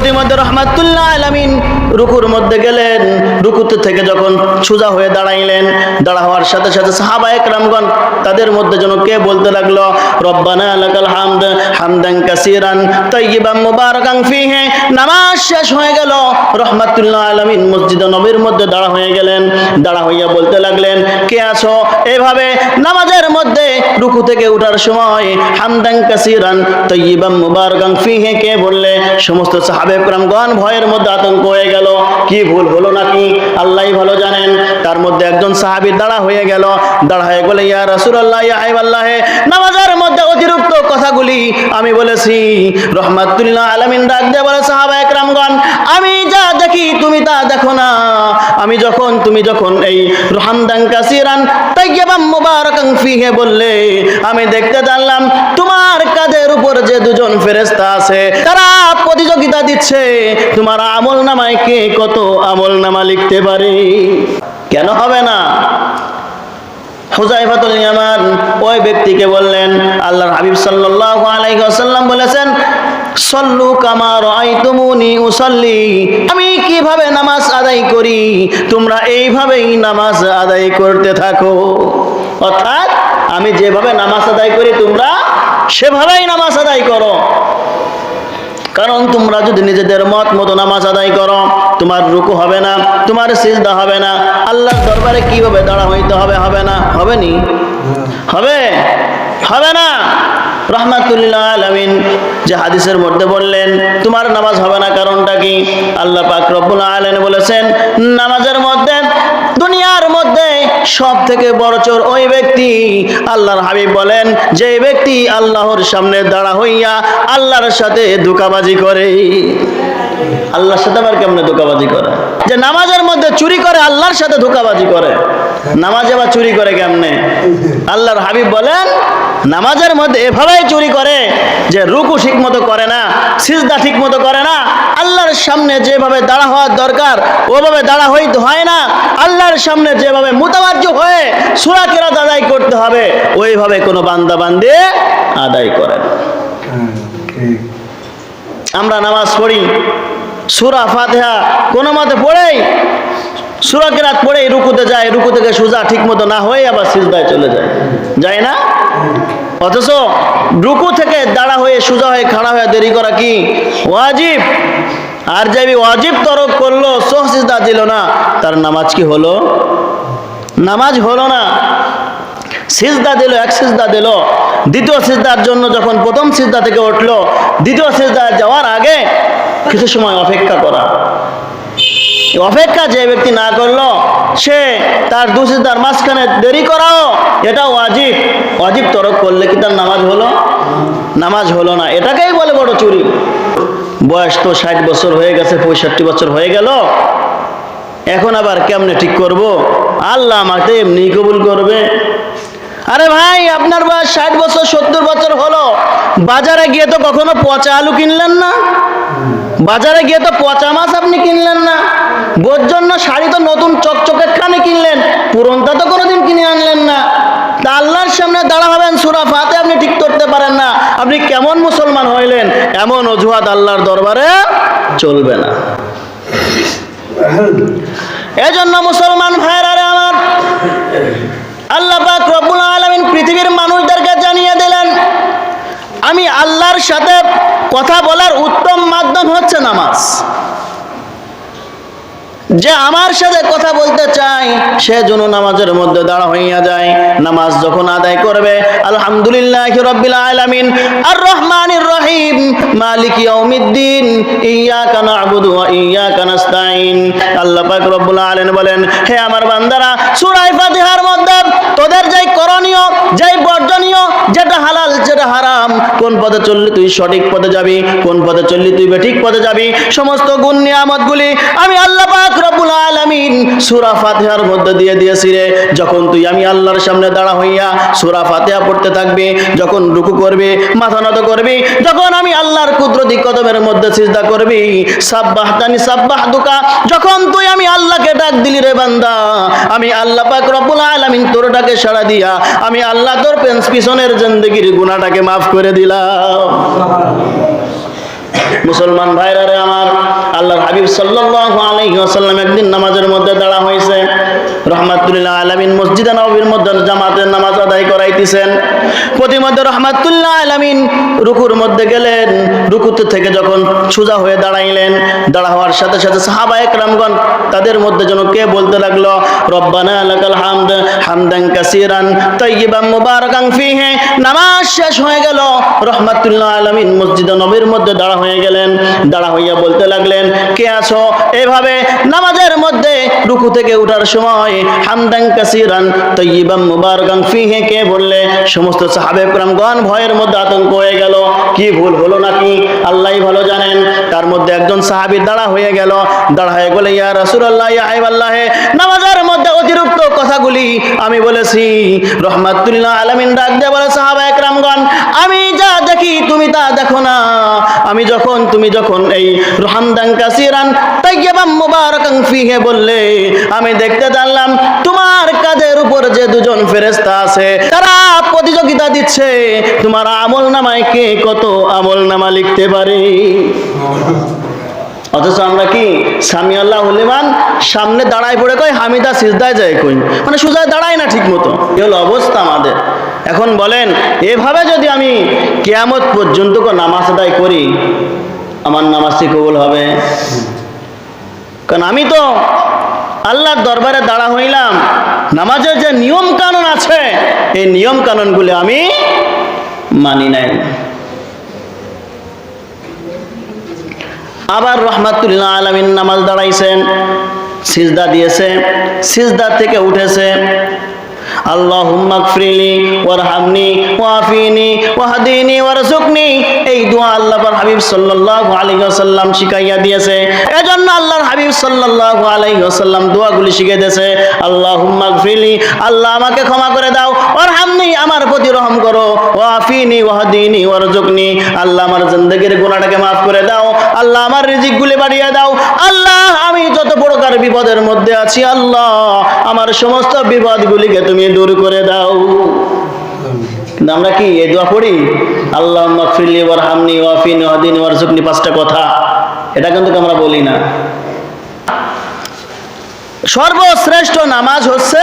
প্রতিমধ্যে রাহমাতুল্লাহ আলামিন রুকুর মধ্যে গেলেন। রুকুতে থেকে যখন সোজা হয়ে দাঁড়াইলেন, দাঁড়া হওয়ার সাথে সাথে সাহাবায়ে কেরামগণ তাদের মধ্যে যেন কে বলতে লাগলো, রব্বানা লাকাল হামদ হামদান কাসীরান তাইয়িবান মুবারাকান ফীহি। নামাজ শেষ হয়ে গেল, রাহমাতুল্লাহ আলামিন মসজিদে নববীর মধ্যে দাঁড়া হয়ে গেলেন। দাঁড়া হইয়া বলতে লাগলেন, কে আছো এইভাবে নামাজের মধ্যে রুকু থেকে ওঠার সময় হামদান কাসীরান তাইয়িবান মুবারাকান ফীহি কে বললে? সমস্ত সাহাবায়ে কেরামগণ ভয়ের মধ্যে আতঙ্ক হয়ে গেল, কি ভুল হলো নাকি আল্লাহই ভালো জানেন। তার মধ্যে একজন সাহাবী দাঁড়া হয়ে গেল, দাঁড়া হয়ে বলে, ইয়া রাসূলুল্লাহ, ইয়া হাবিবাল্লাহ, নামাজের মধ্যে অতিরিক্ত কথাগুলি আমি বলেছি। রাহমাতুল্লাহ আলামিন ডাক দিয়ে বলে, সাহাবায়ে কেরামগণ, আমি যা দেখি তুমি তা দেখো না। তুমি যখন এই হামদান কাসীরান তাইয়িবান মুবারাকান ফীহি বললে, আমি দেখতে জানলাম তোমার কাঁধের উপর যে দুজন ফেরেশতা আছে তারা প্রতিযোগিতা দিচ্ছে তোমার আমলনামায় কে কত আমলনামা লিখতে পারে। কেন হবে না? হুযায়ফাতুল ইয়ামান ওই ব্যক্তিকে বললেন, আল্লাহর হাবিব সাল্লাল্লাহু আলাইহি ওয়াসাল্লাম বলেছেন, সল্লু কামা রাআইতুমুনি উসাল্লি, আমি কিভাবে নামাজ আদায় করি তোমরা এইভাবেই নামাজ আদায় করতে থাকো। অর্থাৎ আমি যেভাবে নামাজ আদায় করি তোমরা সেভাবেই নামাজ আদায় করো। কারণ তোমরা যদি নিজেদের মত মতো নামাজ আদায় করো, তোমার রুকু হবে না, তোমার সিজদা হবে না, আল্লাহর দরবারে কিভাবে দাঁড়া হইতে হবে? হবে না? হবে নি? হবে না। রাহমাতুল্লাহ আলামিন যে হাদিসের মধ্যে বললেন তোমার নামাজ হবে না, কারণটা কি? আল্লাহ পাক রব্বুল আলামিন বলেছেন, নামাজের মধ্যে দুনিয়ার মধ্যে সব থেকে বড় চোর ওই ব্যক্তি, আল্লাহর হাবিব বলেন, যে ব্যক্তি আল্লাহর সামনে দাঁড়া হইয়া আল্লাহর সাথে ধোঁকাবাজি করে। আল্লাহর সাথে আবার কেমনে ধোঁকাবাজি করে? যে নামাজের মধ্যে চুরি করে আল্লাহর সাথে ধোঁকাবাজি করে, নামাজে আবার চুরি করে কেমনে? আল্লাহর হাবিব বলেন, নামাজের মধ্যে এভাবেই চুরি করে যে রুকু ঠিক মতো করে না, সিজদা ঠিক মতো করে না, আল্লাহর সামনে যেভাবে দাঁড়া হওয়ার দরকার ওভাবে দাঁড়া হইতে হয় না, আল্লাহর সামনে যেভাবে মুতাওয়াজ্জু হয়ে সূরা কিরাত আদায় করতে হবে ওইভাবে কোনো বান্দা বান্দি আদায় করে না। আমরা নামাজ পড়ি, সূরা ফাতিহা কোনো মতে পড়েই সূরা কিরাত পড়েই রুকুতে যায়, রুকু থেকে সোজা ঠিক মতো না হয়ে আবার সিজদায় চলে যায় না? অথচ রুকু থেকে দাঁড়া হয়ে সোজা হয়ে খাড়া হয়ে দেরি করা কি ওয়াজিব? আর যে ওয়াজিব তরক করলো, সিজদা দিল না, তার নামাজ কি হলো? নামাজ হলো না। সিজদা দিল, এক সিজদা দিল, দ্বিতীয় সিজদার জন্য যখন প্রথম সিজদা থেকে উঠলো, দ্বিতীয় সিজদায় যাওয়ার আগে কিছু সময় অপেক্ষা করা। অপেক্ষা যে ব্যক্তি না করলো সে তার দু সিজদার মাঝখানে দেরি করাও এটা ওয়াজিব। ওয়াজিব তরক করলে কি তার নামাজ হলো? নামাজ হলো না। এটাকেই বলে বড় চুরি। বয়স তো 60 বছর হয়ে গেছে, 65 বছর হয়ে গেল, এখন আবার কেমনে ঠিক করব? আল্লাহ আমাকে এমনি কবুল করবে। আরে ভাই, আপনার বয়স 60 বছর 70 বছর হলো, বাজারে গিয়ে তো কখনো পচা আলু কিনলেন না, বাজারে গিয়ে তো পচা মাছ আপনি কিনলেন না, বোর জন্য শাড়ি তো নতুন চকচকে খানে কিনলেন, পুরনটা তো কোনোদিন কিনে আনলেন না। তা আল্লাহর সামনে দাঁড়া হবেন, সূরা ফাতিহা আপনি ঠিক করতে পারেন না, আপনি কেমন মুসলমান হইলেন? এমন অজুহাত আল্লাহর দরবারে চলবে না। এজন্য মুসলমান ভাইরা আমার, আল্লাহ পাক রব্বুল আলামিন পৃথিবীর মানুষদেরকে জানিয়ে দিলেন, আমি আল্লাহর সাথে কথা বলার উত্তম মাধ্যম হচ্ছে নামাজ। যে আমার সাথে কথা বলতে চাই সে যেন নামাজের মধ্যে দাঁড়া হইয়া যায়। নামাজ যখন আদায় করবে, আলহামদুলিল্লাহি রাব্বিল আলামিন আর রহমানির রহিম মালিক ইয়াউমিদ্দিন ইয়্যাকা না'বুদু ওয়া ইয়্যাকা নাস্তাঈন। আল্লাহ পাক রব্বুল আলামিন বলেন, হে আমার বান্দারা, সূরা ফাতিহার মধ্যে তোদের যেই করণীয়, যেই বর্জনীয়, যেটা হালাল যেটা হারাম, কোন পথে চললে তুই সঠিক পথে যাবি, কোন পথে চললে তুই বেঠিক পথে যাবি, সমস্ত গুণ নিয়ামতগুলি আমি আল্লাহ পাক রব্বুল আলামিন সূরা ফাতিহার মধ্যে দিয়ে দিয়েছি রে। যখন তুই আমি আল্লাহর সামনে দাঁড়া হইয়া সূরা ফাতিহা পড়তে থাকবি, যখন রুকু করবি, মাথা নত করবি, যখন আমি আল্লাহর কুদরতি কদমের মধ্যে সিজদা করবি, সাব্বাহতানি সাব্বাহতুকা, যখন তুই আমি আল্লাহকে ডাক দিলি রে বান্দা, আমি আল্লাহ পাক রব্বুল আলামিন তোর ডাকে সাড়া দিয়া আমি আল্লাহ তোর পিছনের জিন্দেগির গুনাহটাকে মাফ করে দিলাম। মুসলমান ভাইরা রে আমার, আল্লাহর হাবিব সাল্লাল্লাহু আলাইহি ওয়াসাল্লাম একদিন নামাজের মধ্যে দাঁড়া হয়েছে, রহমাতুল্লাহ আলামিন মসজিদে নববীর মধ্যে জামাতের নামাজ আদায় করাইতেছেন। প্রতিমধ্যে রহমাতুল্লাহ আলামিন রুকুর মধ্যে গেলেন, রুকুতে থেকে যখন সোজা হয়ে দাঁড়াইলেন, দাঁড়া হওয়ার সাথে সাথে সাহাবায়ে কেরামগণ তাদের মধ্যে যেন কে বলতে লাগলো, রব্বানা লাকাল হামদ হামদান কাসীরান তাইয়িবান মুবারাকান ফীহি। নামাজ শেষ হয়ে গেল, রহমাতুল্লাহ আলামিন মসজিদে নববীর মধ্যে দাঁড়া হয়ে গেলেন, দাঁড়া হইয়া বলতে লাগলেন, কে আছো এভাবে নামাজের মধ্যে রুকু থেকে উঠার সময় হামদান কাসীরান তাইয়িবান মুবারাকান ফীহি কে বললে? সমস্ত সাহাবায়ে কেরামগণ ভয়ের মধ্যে আতঙ্ক হয়ে গেল, কি ভুল হলো নাকি আল্লাহই ভালো জানেন। তার মধ্যে একজন সাহাবী দাঁড়া হয়ে গেল, দাঁড়া হয়ে বলে, ইয়া রাসূলুল্লাহ, ইয়া হাবিবাল্লাহ, নামাজের মধ্যে অতিরিক্ত কথাগুলি আমি বলেছি। রহমাতুল্লাহ আলামিন ডাক দিয়ে বলে, সাহাবায়ে কেরামগণ, আমি যা দেখি তুমি তা দেখো না। তুমি যখন এই হামদান কাসীরান তাইয়িবান মুবারাকান ফীহি বললে, আমি দেখতে জানলাম তোমার কাঁধের উপর যে দুজন ফেরেশতা আছে তারা প্রতিযোগিতা দিচ্ছে তোমার আমলনামায় কে কত আমলনামা লিখতে পারে। অথচ আমরা কি সামি আল্লাহু লিমান সামনে দাঁড়ায় পড়ে কই, হামিদা সিজদায় যায় কই, মানে সোজা দাঁড়ায় না ঠিক মতো। এই হলো অবস্থা আমাদের। এখন বলেন, এভাবে যদি আমি কিয়ামত পর্যন্ত নামাজ আদায় করি, আমার নামাজ কি কবুল হবে? কারণ আমি তো আল্লাহর দরবারে দাঁড়া হইলাম, নামাজের যে নিয়ম কানুন আছে এই নিয়ম কানুনগুলি আমি মানি নাই। আবার রহমাতুল্লাহ আলামিন নামাজ দাঁড়াইছেন, সিজদা দিয়েছে, সিজদা থেকে উঠেছে, আল্লাহুম্মা গফিরলি ওয়ারহামনি ওয়াফিনি ওয়াহদিনি ওয়ারযুকনি, এই দোয়া আল্লাহর হাবিব সাল্লাল্লাহু আলাইহি ওয়াসাল্লাম শিখাইয়া দিয়েছে। এজন্য আল্লাহর হাবিব সাল্লাল্লাহু আলাইহি ওয়াসাল্লাম দোয়াগুলি শিখিয়ে দিয়েছে। আল্লাহুম্মা গফিরলি, আল্লাহ আমাকে ক্ষমা করে দাও, ওয়ারহামনি, আমার প্রতি রহম করো, ওয়াফিনি ওয়াহদিনি ওয়ারযুকনি, আল্লাহ আমার জিন্দেগির গুনাহটাকে মাফ করে দাও, আল্লাহ আমার রিজিকগুলি বাড়িয়ে দাও, আল্লাহ আমি যত প্রকার বিপদের মধ্যে আছি, আল্লাহ আমার সমস্ত বিপদগুলিকে তুমি দূর করে দাও। কিন্তু আমরা কি এই দোয়া পড়ি? আল্লাহুম্মা গফিরলি ওয়ারহামনি ওয়াফিনি ওয়াহদিনি ওয়ারযুকনি, পাঁচটা কথা, এটা কিন্তু আমরা বলি না। সর্বশ্রেষ্ঠ নামাজ হচ্ছে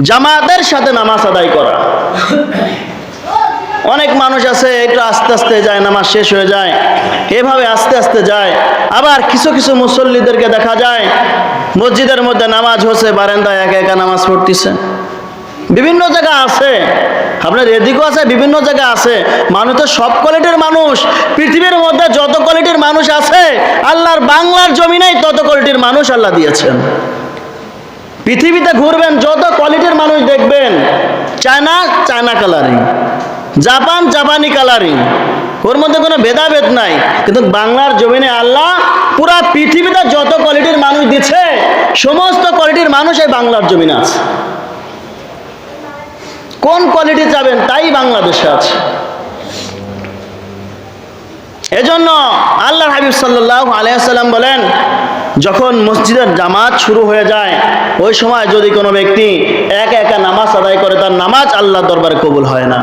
জামাতের সাথে নামাজ আদায় করা। অনেক মানুষ আছে একটু আস্তে আস্তে যায়, নামাজ শেষ হয়ে যায়, এভাবে আস্তে আস্তে যায়। আবার কিছু কিছু মুসল্লিদেরকে দেখা যায় মসজিদের মধ্যে নামাজ হচ্ছে, বারান্দায় একা একা নামাজ পড়তেছে। বিভিন্ন জায়গা আছে, আপনার এদিকেও আছে, বিভিন্ন জায়গা আছে। মানুষ তো সব কোয়ালিটির মানুষ, পৃথিবীর মধ্যে যত কোয়ালিটির মানুষ আছে আল্লাহর বাংলার জমিনেই তত কোয়ালিটির মানুষ আল্লাহ দিয়েছেন। পৃথিবীতে ঘুরবেন, যত কোয়ালিটির মানুষ দেখবেন, চায়না চায়না কালারিং, জাপান জাপানি কালারিং, ওর মধ্যে কোনো ভেদাভেদ নাই। কিন্তু বাংলার জমিনে আল্লাহ পুরা পৃথিবীতে যত কোয়ালিটির মানুষ দিচ্ছে, সমস্ত কোয়ালিটির মানুষ এই বাংলার জমিনে আছে। কোন কোয়ালিটি চাবেন তাই বাংলাদেশে আছে। এজন্য আল্লাহর হাবিব সাল্লাল্লাহু আলাইহি ওয়াসাল্লাম বলেন, যখন মসজিদের জামাত শুরু হয়ে যায় ওই সময় যদি কোনো ব্যক্তি একা একা নামাজ আদায় করে, তার নামাজ আল্লাহর দরবারে কবুল হয় না।